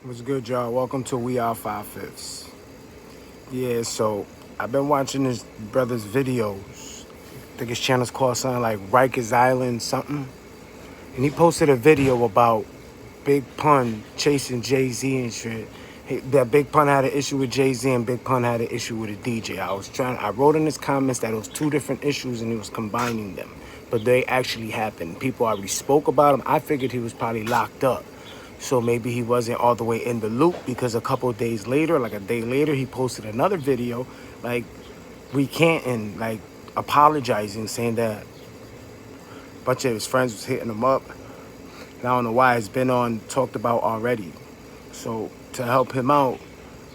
What's good, y'all? Welcome to We Are 5/5. Yeah, so I've been watching this brother's videos. I think his channel's called something like Rikers Island something. And he posted a video about Big Pun chasing Jay-Z and shit. That Big Pun had an issue with Jay-Z and Big Pun had an issue with a DJ. I wrote in his comments that it was two different issues and he was combining them. But they actually happened. People already spoke about him. I figured he was probably locked up. So maybe he wasn't all the way in the loop because a couple of days later, like a day later, he posted another video, like recanting, like apologizing, saying that a bunch of his friends was hitting him up. And I don't know why it's been talked about already. So to help him out,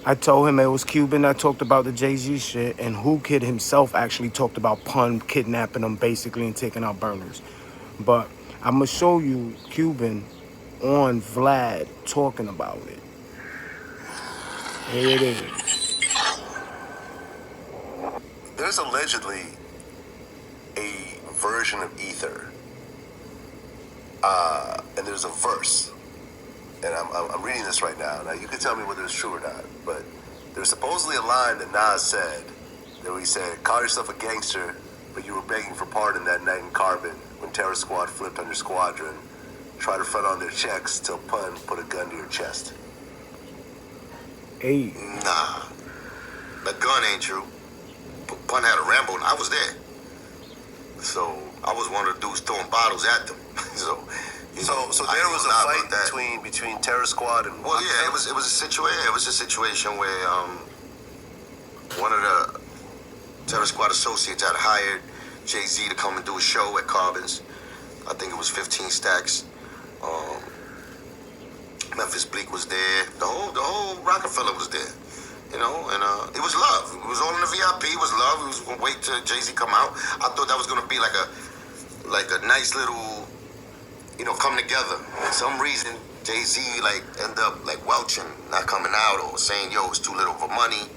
I told him it was Cuban that talked about the Jay-Z shit, and WHOOKID himself actually talked about Pun kidnapping him basically and taking out burners. But I'm gonna show you Cuban on Vlad talking about it. Here it is. There's allegedly a version of Ether, and there's a verse, and I'm reading this right now. Now you can tell me whether it's true or not, but there's supposedly a line that Nas said, that he said, "Call yourself a gangster, but you were begging for pardon that night in Carbon when Terror Squad flipped on your squadron. Try to front on their checks till Pun put a gun to your chest." Hey. Nah, that gun ain't true. Pun had a Rambo and I was there. So I was one of the dudes throwing bottles at them. so there was a fight between Terror Squad and well, yeah, it was a situation. It was a situation where one of the Terror Squad associates had hired Jay-Z to come and do a show at Carbon's. I think it was 15 stacks. Memphis Bleak was there. The whole Rockefeller was there. You know, and it was love. It was all in the VIP. It was love. We was gonna wait till Jay-Z come out. I thought that was gonna be like a nice little, come together. For some reason, Jay-Z ended up welching, not coming out, or saying, "Yo, it's too little for money."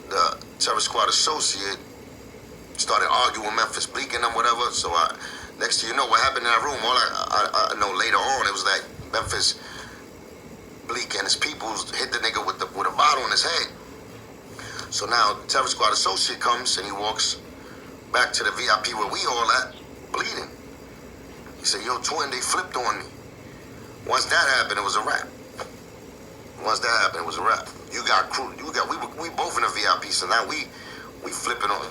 The Terror Squad associate started arguing with Memphis Bleak and them, whatever. So next thing you know, what happened in that room? All I know later on, it was like Memphis Bleak and his people hit the nigga with a bottle in his head. So now Terror Squad associate comes and he walks back to the VIP where we all at, bleeding. He said, "Yo, twin, they flipped on me." Once that happened, it was a wrap. You got crew. We both in the VIP. So now we flipping on.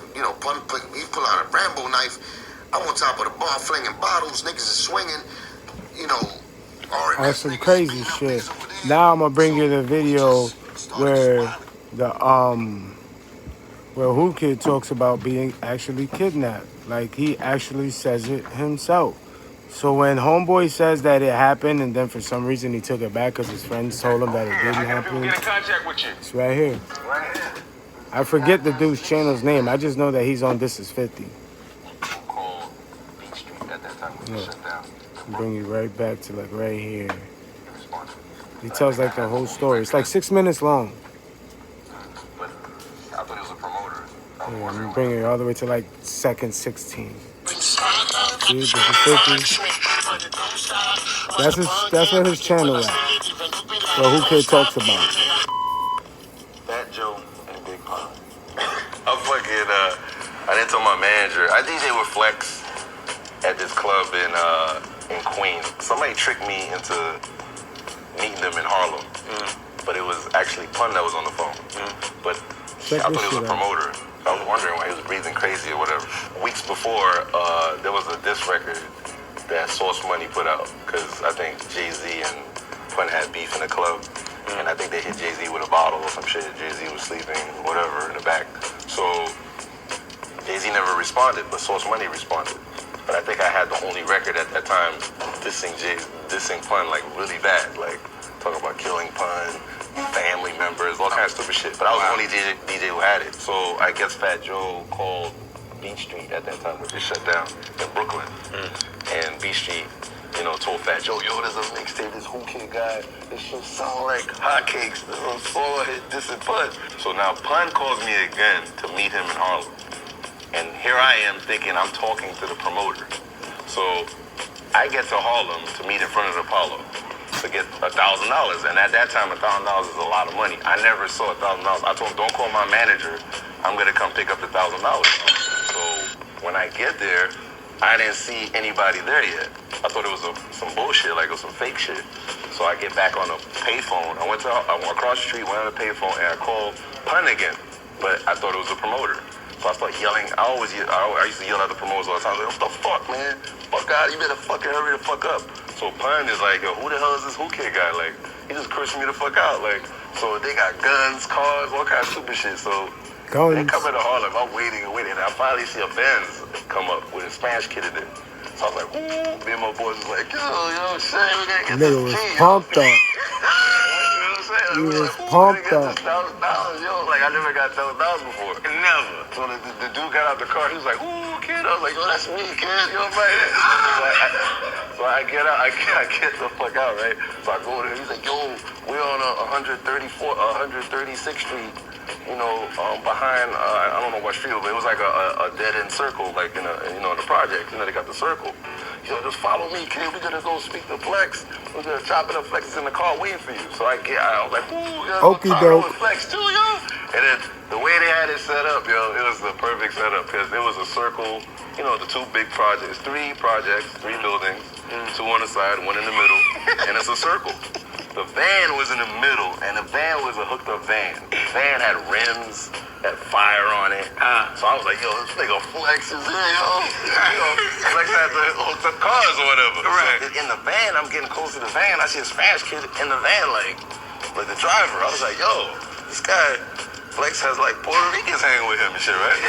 Pun. He pull out a Rambo knife. I'm on top of the bar, flinging bottles. Niggas is swinging. That's some crazy shit. Now I'm gonna bring you the video where where WHOOKID talks about being actually kidnapped. Like he actually says it himself. So when Homeboy says that it happened and then for some reason he took it back because his friends told him that it didn't happen, it's right here. I forget the dude's channel's name. I just know that he's on This Is 50. Called Beach Street at that time when it shut down. Bring you right back to like right here. He tells like the whole story. It's like 6 minutes long. But I thought he was a promoter. Yeah, I'm bringing it all the way to like second 16. See, this is 50. That's what his channel at. So WHOOKID talks about it. Fat Joe and Big Pun. I didn't tell my manager. I DJ with Flex at this club in Queens. Somebody tricked me into meeting them in Harlem. But it was actually Pun that was on the phone. But I thought he was a promoter. I was wondering why he was breathing crazy or whatever. Weeks before, there was a diss record that Source Money put out because I think Jay-Z and Pun had beef in the club. And I think they hit Jay-Z with a bottle or some shit. Jay-Z was sleeping, whatever, in the back. So Jay-Z never responded, but Source Money responded. But I think I had the only record at that time dissing Pun like really bad, like talking about killing Pun, family members, all kinds of stupid shit. But I was the only DJ who had it. So I guess Fat Joe called Beach Street at that time, which is shut down in Brooklyn. And Beach Street, told Fat Joe, "Yo, there's a mixtape, this WHOOKID guy. This shit sound like hotcakes. This one solo hit dissing Pun." So now Pun calls me again to meet him in Harlem. And here I am thinking I'm talking to the promoter. So I get to Harlem to meet in front of the Apollo. to get $1,000. And at that time, $1,000 is a lot of money. I never saw $1,000. I told him, don't call my manager. I'm gonna come pick up the $1,000. So when I get there, I didn't see anybody there yet. I thought it was some bullshit, like it was some fake shit. So I get back on the payphone. I went across the street, went on the payphone, and I called Pun again. But I thought it was a promoter. So I started yelling. I used to yell at the promoters all the time. I was like, what the fuck, man? Fuck out, you better fucking hurry the fuck up. So Pun is like, yo, who the hell is this WHOOKID guy? Like, he just cursing me the fuck out. Like, so they got guns, cars, all kinds of stupid shit. So they come into Harlem. I'm waiting. And I finally see a Benz come up with a Spanish kid in it. So I was like, ooh. Me and my boys was like, yo, Shay, we gotta get Nigga this was key. pumped up. You was pumped up. $1,000, yo. Like, I never got $1,000 before. Never. So the dude got out the car. He was like, ooh, kid. I was like, yo, that's me, kid. Yo, right. So I get out. I get the fuck out, right? So I go to him. He's like, yo, we're on 136th Street. You know, behind, I don't know what street, but it was like a dead-end circle, like in the project. You know, they got the circle. Yo, just follow me, kid. We're gonna go speak to Flex. We're gonna chop it up. Flex is in the car waiting for you. So I was like, ooh, yo, Okie doke. with Flex too, yo. And then the way they had it set up, yo, it was the perfect setup because it was a circle. You know, the two big projects, three buildings, two on the side, one in the middle, and it's a circle. The van was in the middle, and the van was a hooked-up van. The van had rims, had fire on it. So I was like, yo, this nigga Flex is here, yo. Flex had the hooked-up cars or whatever. Right. So in the van, I'm getting close to the van. I see a Spanish kid in the van, like the driver. I was like, yo, this guy, Flex has like Puerto Ricans hanging with him and shit, right?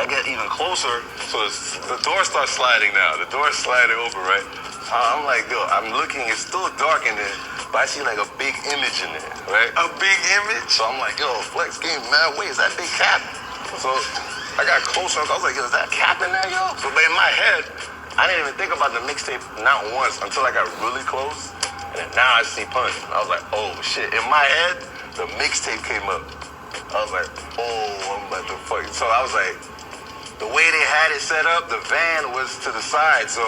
I get even closer, so the door starts sliding now. The door's sliding over, right? I'm like, yo, I'm looking, it's still dark in there, but I see like a big image in there, right? A big image? So I'm like, yo, Flex game mad way, is that big cap? So I got closer, I was like, yo, is that cap in there, yo? So in my head, I didn't even think about the mixtape not once until I got really close, and then now I see Punch. I was like, oh shit. In my head, the mixtape came up. I was like, oh, I'm about to fuck. So I was like, the way they had it set up, the van was to the side, so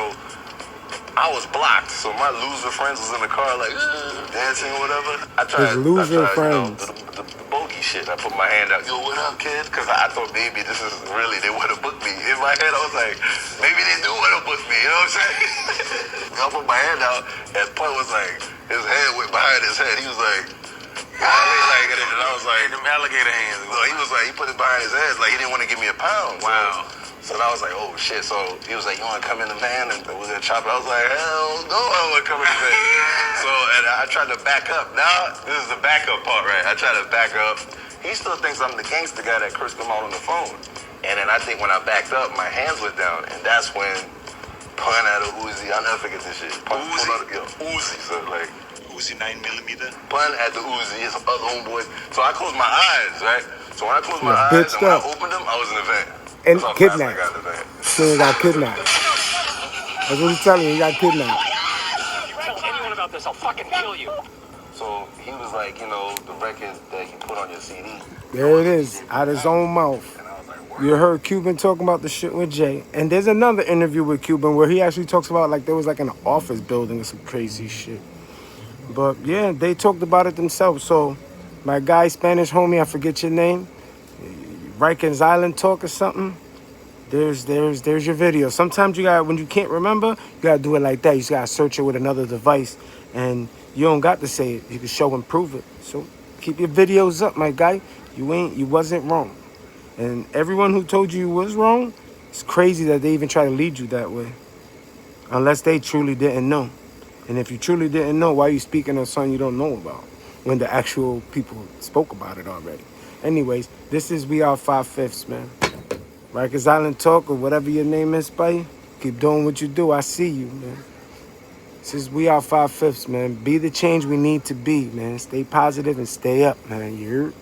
I was blocked. So my loser friends was in the car like dancing or whatever. I tried friends. The bogey shit. I put my hand out. Yo, what up, kid? Because I thought maybe this is really, they would have booked me. In my head, I was like, maybe they do want to book me. You know what I'm saying? I put my hand out, and Punt was like, his head went behind his head. He was like, and I was like, them alligator hands. So he was like, he put it behind his head, like he didn't want to give me a pound. Wow. So I was like, oh shit. So he was like, you want to come in the van and we're gonna chop it? I was like, hell no, I don't want to come in the van. So and I tried to back up. Now this is the backup part, right? I tried to back up. He still thinks I'm the gangster guy that cursed him out on the phone. And then I think when I backed up, my hands went down, and that's when Pun had a Uzi. I'll never forget this shit. Uzi, so like. Uzi 9mm. Pun had the Uzi, his other homeboy. So I closed my eyes, right? So when I closed my eyes and when I opened them, I was in the van. And kidnapped. So he got kidnapped. That's what he's telling you, he got kidnapped. If you tell anyone about this, I'll fucking kill you. So he was like, you know, the record that you put on your CD. There it is, out his own mouth. You heard Cuban talking about the shit with Jay. And there's another interview with Cuban where he actually talks about like there was like an office building or some crazy shit. But yeah, they talked about it themselves. So my guy, Spanish homie, I forget your name, Rikers Island talk or something. There's your video. Sometimes you got, when you can't remember, you gotta do it like that. You just gotta search it with another device, and you don't got to say it. You can show and prove it. So keep your videos up, my guy. You wasn't wrong. And everyone who told you was wrong, it's crazy that they even try to lead you that way, unless they truly didn't know. And if you truly didn't know, why are you speaking on something you don't know about when the actual people spoke about it already? Anyways, this is We Are 5/5, man. Rikers Island Talk, or whatever your name is, buddy. Keep doing what you do. I see you, man. This is We Are 5/5, man. Be the change we need to be, man. Stay positive and stay up, man. You heard?